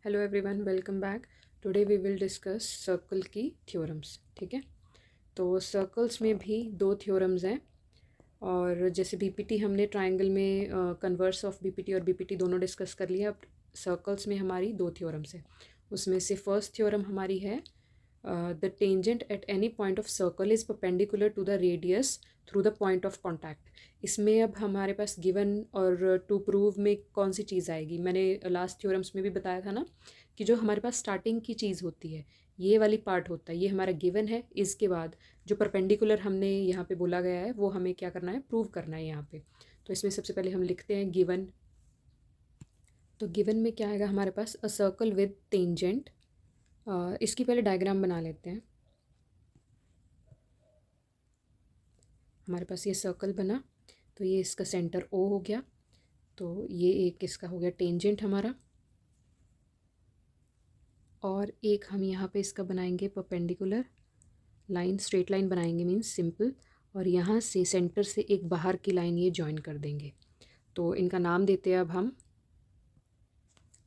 Hello everyone, welcome back. Today we will discuss circle की theorems. ठीक है, तो सर्कल्स में भी दो थ्योरम्स हैं। और जैसे बीपीटी हमने ट्रायंगल में कन्वर्स ऑफ बीपीटी और बीपीटी दोनों डिस्कस कर लिया। अब सर्कल्स में हमारी दो थ्योरम्स हैं। उसमें से फर्स्ट थ्योरम हमारी है the tangent at any point of circle is perpendicular to the radius through the point of contact. इसमें अब हमारे पास गिवन और टू प्रूव में कौन सी चीज़ आएगी। मैंने लास्ट थ्योरम्स में भी बताया था ना कि जो हमारे पास स्टार्टिंग की चीज़ होती है, ये वाली पार्ट होता है, ये हमारा गिवन है। इसके बाद जो परपेंडिकुलर हमने यहाँ पे बोला गया है वो हमें क्या करना है, प्रूव करना है यहाँ पे। तो इसमें सबसे पहले हम लिखते हैं गिवन। तो गिवन में क्या आएगा हमारे पास, अ सर्कल विद टेंजेंट। इसकी पहले डायग्राम बना लेते हैं। हमारे पास ये सर्कल बना, तो ये इसका सेंटर ओ हो गया। तो ये एक इसका हो गया टेंजेंट हमारा, और एक हम यहाँ पे इसका बनाएंगे परपेंडिकुलर लाइन, स्ट्रेट लाइन बनाएंगे, मीन्स सिंपल। और यहाँ से सेंटर से एक बाहर की लाइन ये जॉइन कर देंगे। तो इनका नाम देते हैं अब हम।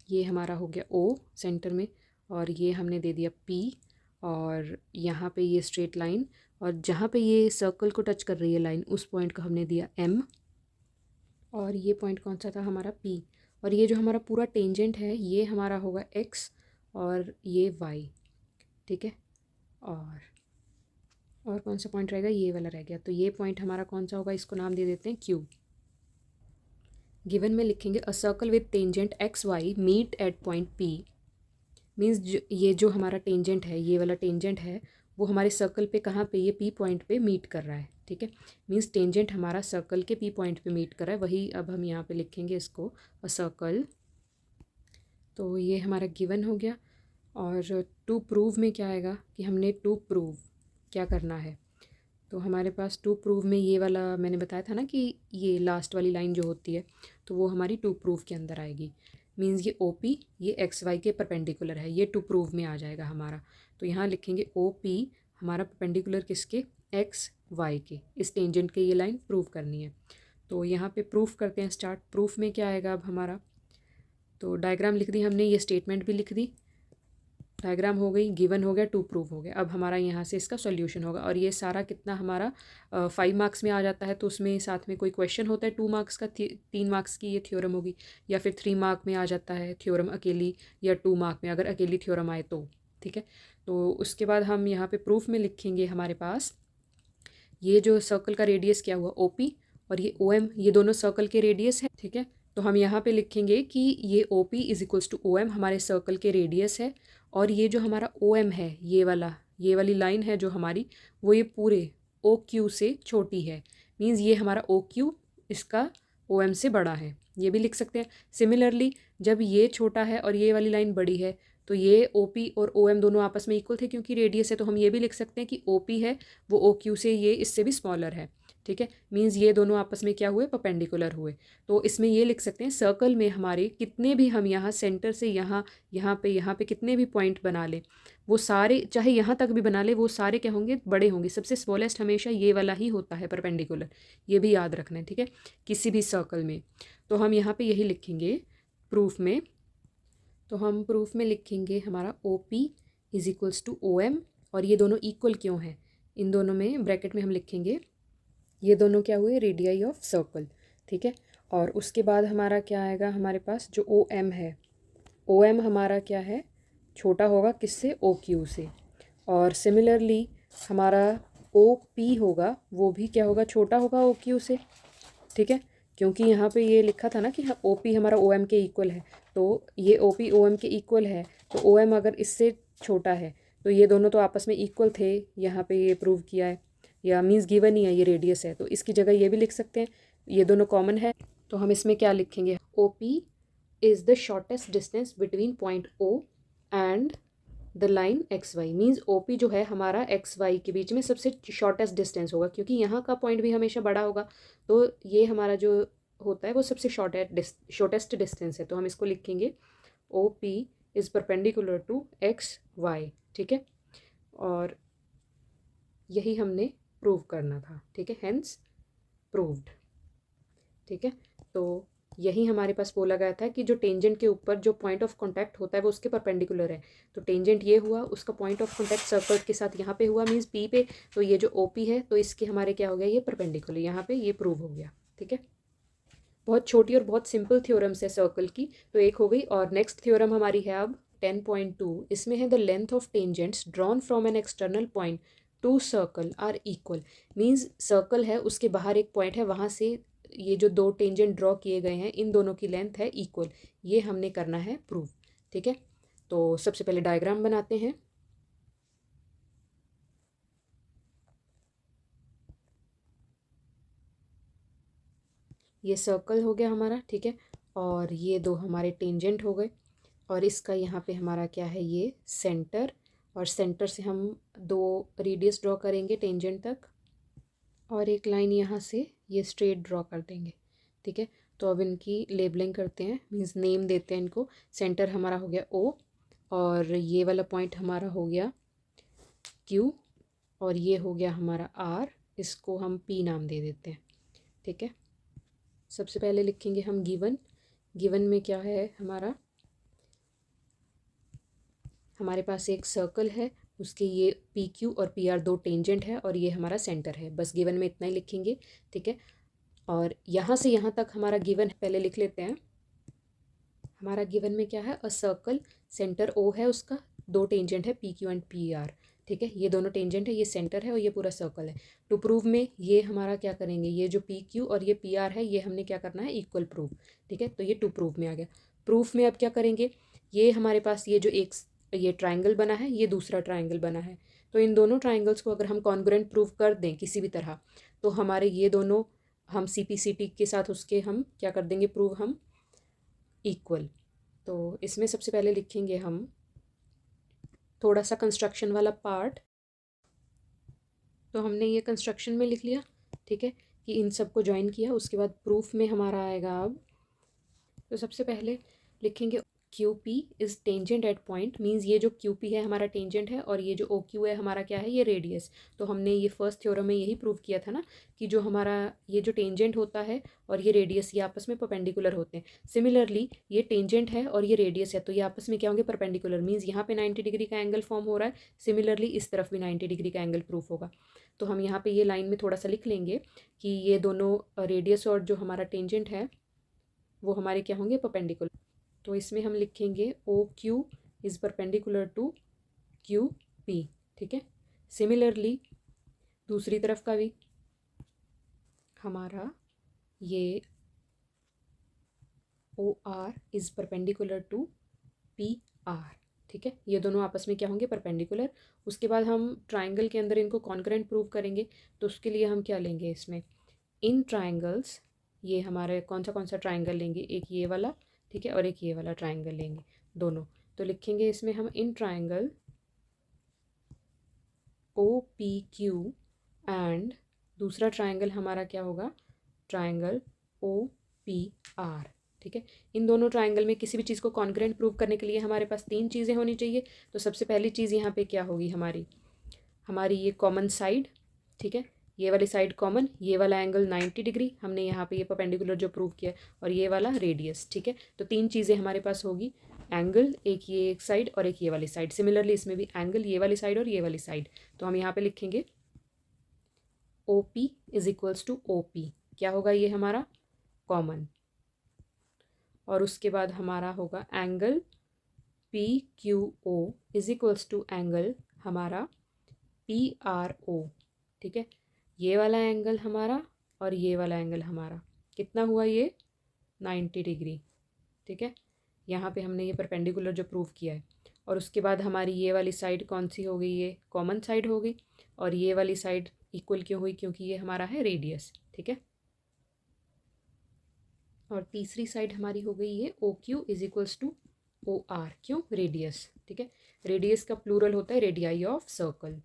ये हमारा हो गया ओ सेंटर में, और ये हमने दे दिया पी, और यहाँ पे ये स्ट्रेट लाइन, और जहाँ पे ये सर्कल को टच कर रही है लाइन, उस पॉइंट को हमने दिया एम, और ये पॉइंट कौन सा था हमारा पी। और ये जो हमारा पूरा टेंजेंट है ये हमारा होगा एक्स, और ये वाई। ठीक है, और कौन सा पॉइंट रहेगा, ये वाला रह गया। तो ये पॉइंट हमारा कौन सा होगा, इसको नाम दे देते हैं क्यू। गिवन में लिखेंगे a circle with tangent X Y meet at point P. Means ये जो हमारा टेंजेंट है, ये वाला टेंजेंट है, वो हमारे सर्कल पे कहाँ पे, ये पी पॉइंट पे मीट कर रहा है। ठीक है, मीन्स टेंजेंट हमारा सर्कल के पी पॉइंट पे मीट कर रहा है। वही अब हम यहाँ पे लिखेंगे इसको, अ सर्कल। तो ये हमारा गिवन हो गया। और टू प्रूव में क्या आएगा कि हमने टू प्रूव क्या करना है। तो हमारे पास टू प्रूव में ये वाला मैंने बताया था ना कि ये लास्ट वाली लाइन जो होती है, तो वो हमारी टू प्रूव के अंदर आएगी। मीन्स ये ओ पी ये एक्स वाई के परपेंडिकुलर है, ये टू प्रूव में आ जाएगा हमारा। तो यहाँ लिखेंगे ओ पी हमारा परपेंडिकुलर किसके, एक्स वाई के। इस टेंजेंट के ये लाइन प्रूव करनी है। तो यहाँ पे प्रूफ करते हैं स्टार्ट। प्रूफ में क्या आएगा अब हमारा, तो डायग्राम लिख दी हमने, ये स्टेटमेंट भी लिख दी। डायग्राम हो गई, गिवन हो गया, टू प्रूव हो गया। अब हमारा यहाँ से इसका सॉल्यूशन होगा। और ये सारा कितना हमारा 5 मार्क्स में आ जाता है। तो उसमें साथ में कोई क्वेश्चन होता है 2 मार्क्स का, 3 मार्क्स की ये थ्योरम होगी, या फिर 3 मार्क में आ जाता है थ्योरम अकेली, या 2 मार्क में अगर अकेली थ्योरम आए तो। ठीक है, तो उसके बाद हम यहाँ पे प्रूफ में लिखेंगे हमारे पास ये जो सर्कल का रेडियस क्या हुआ ओ पी, और ये ओ एम, ये दोनों सर्कल के रेडियस है। ठीक है, तो हम यहाँ पे लिखेंगे कि ये O P is equals to O M हमारे सर्कल के रेडियस है। और ये जो हमारा ओ एम है, ये वाली लाइन है जो हमारी, वो ये पूरे ओ क्यू से छोटी है। मीन्स ये हमारा ओ क्यू इसका ओ एम से बड़ा है, ये भी लिख सकते हैं। सिमिलरली जब ये छोटा है और ये वाली लाइन बड़ी है, तो ये ओ पी और ओ एम दोनों आपस में इक्वल थे क्योंकि रेडियस है। तो हम ये भी लिख सकते हैं कि ओ पी है वो ओ क्यू से ये इससे भी स्मॉलर है। ठीक है, मीन्स ये दोनों आपस में क्या हुए, परपेंडिकुलर हुए। तो इसमें ये लिख सकते हैं सर्कल में हमारे कितने भी हम यहाँ सेंटर से यहाँ पे कितने भी पॉइंट बना लें, वो सारे चाहे यहाँ तक भी बना ले, वो सारे क्या होंगे, बड़े होंगे। सबसे स्मॉलेस्ट हमेशा ये वाला ही होता है परपेंडिकुलर, ये भी याद रखना है। ठीक है, किसी भी सर्कल में। तो हम यहाँ पे यही लिखेंगे प्रूफ में। तो हम प्रूफ में लिखेंगे हमारा O P is equals to O M. और ये दोनों इक्वल क्यों हैं, इन दोनों में ब्रैकेट में हम लिखेंगे ये दोनों क्या हुए, रेडियाई ऑफ सर्कल। ठीक है, और उसके बाद हमारा क्या आएगा, हमारे पास जो ओ एम है, ओ एम हमारा क्या है, छोटा होगा किससे, ओ क्यू से। और सिमिलरली हमारा ओ पी होगा, वो भी क्या होगा, छोटा होगा ओ क्यू से। ठीक है, क्योंकि यहाँ पे ये लिखा था ना कि ओ पी हमारा ओ एम के इक्वल है। तो ये ओ पी ओ एम के इक्वल है, तो ओ एम अगर इससे छोटा है, तो ये दोनों तो आपस में इक्वल थे, यहाँ पे ये प्रूव किया है। या मीन्स गिवन ही है, ये रेडियस है, तो इसकी जगह ये भी लिख सकते हैं, ये दोनों कॉमन है। तो हम इसमें क्या लिखेंगे, O P is the shortest distance between point O and the line X Y. Means O P जो है हमारा एक्स वाई के बीच में सबसे शॉर्टेस्ट डिस्टेंस होगा, क्योंकि यहाँ का पॉइंट भी हमेशा बड़ा होगा। तो ये हमारा जो होता है वो सबसे शॉर्टेस्ट डिस्टेंस है। तो हम इसको लिखेंगे O P is perpendicular to X Y. ठीक है, और यही हमने प्रूव करना था। ठीक है, हेंस प्रूव्ड। ठीक है, तो यही हमारे पास बोला गया था कि जो टेंजेंट के ऊपर जो पॉइंट ऑफ कॉन्टैक्ट होता है वो उसके परपेंडिकुलर है। तो टेंजेंट ये हुआ, उसका पॉइंट ऑफ कॉन्टैक्ट सर्कल के साथ यहाँ पे हुआ, मीन्स पी पे, तो ये जो ओ पी है तो इसके हमारे क्या हो गया, ये परपेंडिकुलर, यहाँ पे ये प्रूव हो गया। ठीक है, बहुत छोटी और बहुत सिंपल थ्योरम्स है सर्कल की, तो एक हो गई। और नेक्स्ट थ्योरम हमारी है अब 10.2, इसमें है the length of tangents drawn from an external point to circle are equal. Means circle है, उसके बाहर एक पॉइंट है, वहाँ से ये जो दो टेंजेंट ड्रॉ किए गए हैं इन दोनों की लेंथ है इक्वल, ये हमने करना है प्रूव। ठीक है, तो सबसे पहले डायग्राम बनाते हैं। ये सर्कल हो गया हमारा, ठीक है, और ये दो हमारे टेंजेंट हो गए, और इसका यहाँ पे हमारा क्या है, ये सेंटर, और सेंटर से हम दो रेडियस ड्रॉ करेंगे टेंजेंट तक, और एक लाइन यहाँ से ये स्ट्रेट ड्रॉ कर देंगे। ठीक है, तो अब इनकी लेबलिंग करते हैं, मीन्स नेम देते हैं इनको। सेंटर हमारा हो गया ओ, और ये वाला पॉइंट हमारा हो गया क्यू, और ये हो गया हमारा आर, इसको हम पी नाम दे देते हैं। ठीक है, सबसे पहले लिखेंगे हम गिवन। गिवन में क्या है हमारे पास एक सर्कल है, उसके ये पी क्यू और पी आर दो टेंजेंट है, और ये हमारा सेंटर है। बस गिवन में इतना ही लिखेंगे। ठीक है, और यहाँ से यहाँ तक हमारा गिवन पहले लिख लेते हैं। हमारा गिवन में क्या है, अ सर्कल, सेंटर ओ है उसका, दो टेंजेंट है P Q and P R. ठीक है, ये दोनों टेंजेंट है, ये सेंटर है, और ये पूरा सर्कल है। टू प्रूव में ये हमारा क्या करेंगे, ये जो पी क्यू और ये पी आर है ये हमने क्या करना है, इक्वल प्रूव। ठीक है, तो ये टू प्रूव में आ गया। प्रूफ में अब क्या करेंगे, ये हमारे पास ये जो एक ये ट्राइंगल बना है, ये दूसरा ट्राइंगल बना है, तो इन दोनों ट्राइंगल्स को अगर हम कॉन्ग्रुएंट प्रूव कर दें किसी भी तरह, तो हमारे ये दोनों हम सी पी सी टी के साथ उसके हम क्या कर देंगे, प्रूव हम इक्वल। तो इसमें सबसे पहले लिखेंगे हम थोड़ा सा कंस्ट्रक्शन वाला पार्ट। तो हमने ये कंस्ट्रक्शन में लिख लिया, ठीक है, कि इन सबको ज्वाइन किया। उसके बाद प्रूफ में हमारा आएगा अब, तो सबसे पहले लिखेंगे Q P is tangent at point, means ये जो क्यू पी है हमारा टेंजेंट है, और ये जो ओ क्यू है हमारा क्या है, ये रेडियस। तो हमने ये फर्स्ट थ्योरम में यही प्रूव किया था ना, कि जो हमारा ये जो टेंजेंट होता है और ये रेडियस, ये आपस में परपेंडिकुलर होते हैं। सिमिलरली ये टेंजेंट है और ये रेडियस है, तो ये आपस में क्या होंगे, परपेंडिकुलर, मीन्स यहाँ पे 90 डिग्री का एंगल फॉर्म हो रहा है। सिमिलरली इस तरफ भी 90 डिग्री का एंगल प्रूफ होगा। तो हम यहाँ पे ये लाइन में थोड़ा सा लिख लेंगे कि ये दोनों रेडियस और जो हमारा टेंजेंट है वो हमारे क्या होंगे, परपेंडिकुलर। तो इसमें हम लिखेंगे O Q is perpendicular to Q P. ठीक है, सिमिलरली दूसरी तरफ का भी हमारा ये O R is perpendicular to P R. ठीक है, ये दोनों आपस में क्या होंगे, परपेंडिकुलर। उसके बाद हम ट्राइंगल के अंदर इनको कॉन्करेंट प्रूव करेंगे, तो उसके लिए हम क्या लेंगे, इसमें इन ट्राइंगल्स, ये हमारे कौन सा ट्राइंगल लेंगे, एक ये वाला, ठीक है, और एक ये वाला ट्राइंगल लेंगे दोनों। तो लिखेंगे इसमें हम in triangle O P Q and दूसरा ट्राइंगल हमारा क्या होगा, ट्राइंगल ओ पी आर। ठीक है, इन दोनों ट्राइंगल में किसी भी चीज़ को कॉन्करेंट प्रूव करने के लिए हमारे पास तीन चीज़ें होनी चाहिए। तो सबसे पहली चीज़ यहाँ पे क्या होगी, हमारी ये कॉमन साइड। ठीक है, ये वाली साइड कॉमन, ये वाला एंगल 90 डिग्री हमने यहाँ पे ये परपेंडिकुलर जो प्रूव किया, और ये वाला रेडियस। ठीक है, तो तीन चीज़ें हमारे पास होगी, एंगल एक ये एक साइड और एक ये वाली साइड। सिमिलरली इसमें भी एंगल ये वाली साइड और ये वाली साइड। तो हम यहाँ पे लिखेंगे O P is equals to O P, क्या होगा ये हमारा कॉमन, और उसके बाद हमारा होगा angle P Q O is equals to angle हमारा पी आर ओ। ठीक है, ये वाला एंगल हमारा और ये वाला एंगल हमारा कितना हुआ, ये 90 डिग्री। ठीक है, यहाँ पे हमने ये परपेंडिकुलर जो प्रूव किया है। और उसके बाद हमारी ये वाली साइड कौन सी हो गई, ये कॉमन साइड हो गई, और ये वाली साइड इक्वल क्यों हुई, क्योंकि ये हमारा है रेडियस। ठीक है, और तीसरी साइड हमारी हो गई ये O Q is equals to O R, क्यों, रेडियस। ठीक है, रेडियस का प्लूरल होता है radii of circle,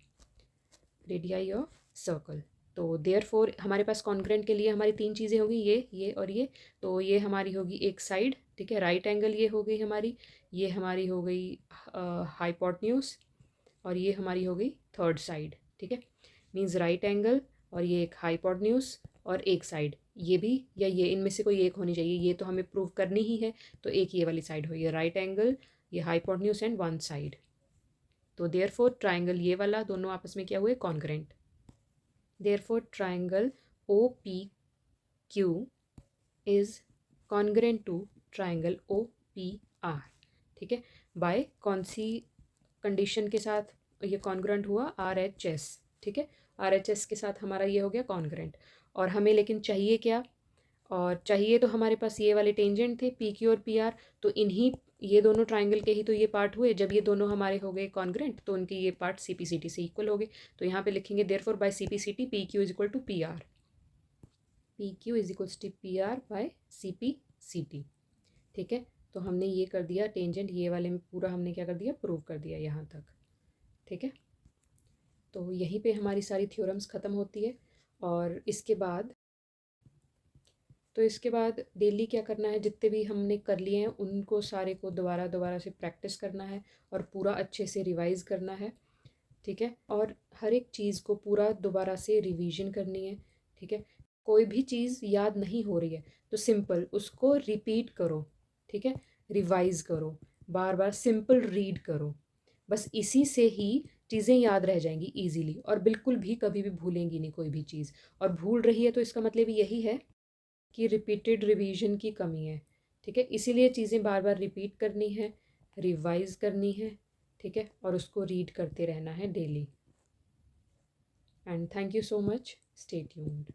radii of circle. तो देयरफॉर हमारे पास कॉन्करेंट के लिए हमारी तीन चीज़ें होगी, ये और ये। तो ये हमारी होगी एक साइड, ठीक है, राइट एंगल ये हो गई हमारी, ये हमारी हो गई हाइपोटेन्यूज, और ये हमारी हो गई थर्ड साइड। ठीक है, मीन्स राइट एंगल और ये एक हाइपोटेन्यूज और एक साइड, ये भी या ये, इनमें से कोई एक होनी चाहिए, ये तो हमें प्रूव करनी ही है, तो एक ये वाली साइड हुई, राइट एंगल, ये हाइपोटेन्यूज एंड वन साइड, तो देयरफॉर ट्राइंगल ये वाला दोनों आपस में क्या हुए, congruent. Therefore triangle O P Q is congruent to triangle O P R. ठीक है, बाय कौन सी कंडीशन के साथ ये कॉन्ग्रेंट हुआ, आर एच एस। ठीक है, आर एच एस के साथ हमारा ये हो गया कॉन्ग्रेंट। और हमें लेकिन चाहिए क्या, और चाहिए तो हमारे पास ये वाले टेंजेंट थे पी क्यू और पी आर, तो इन्हीं ये दोनों ट्राइंगल के ही तो ये पार्ट हुए, जब ये दोनों हमारे हो गए कॉन्ग्रेंट तो उनके ये part C P C T से इक्वल हो गए। तो यहाँ पे लिखेंगे therefore by C P C T P Q is equal to P R, P Q is equals to P R by C P C T. ठीक है, तो हमने ये कर दिया टेंजेंट ये वाले में पूरा हमने क्या कर दिया, प्रूव कर दिया यहाँ तक। ठीक है, तो यहीं पे हमारी सारी थ्योरम्स ख़त्म होती है। और इसके बाद डेली क्या करना है, जितने भी हमने कर लिए हैं उनको सारे को दोबारा दोबारा से प्रैक्टिस करना है और पूरा अच्छे से रिवाइज़ करना है। ठीक है, और हर एक चीज़ को पूरा दोबारा से रिवीजन करनी है। ठीक है, कोई भी चीज़ याद नहीं हो रही है तो सिंपल उसको रिपीट करो। ठीक है, रिवाइज़ करो, बार बार सिंपल रीड करो, बस इसी से ही चीज़ें याद रह जाएंगी ईजीली, और बिल्कुल भी कभी भी भूलेंगी नहीं कोई भी चीज़। और भूल रही है तो इसका मतलब यही है कि रिपीटेड रिवीजन की कमी है। ठीक है, इसीलिए चीज़ें बार बार रिपीट करनी है, रिवाइज करनी है। ठीक है, और उसको रीड करते रहना है daily. And thank you so much, stay tuned.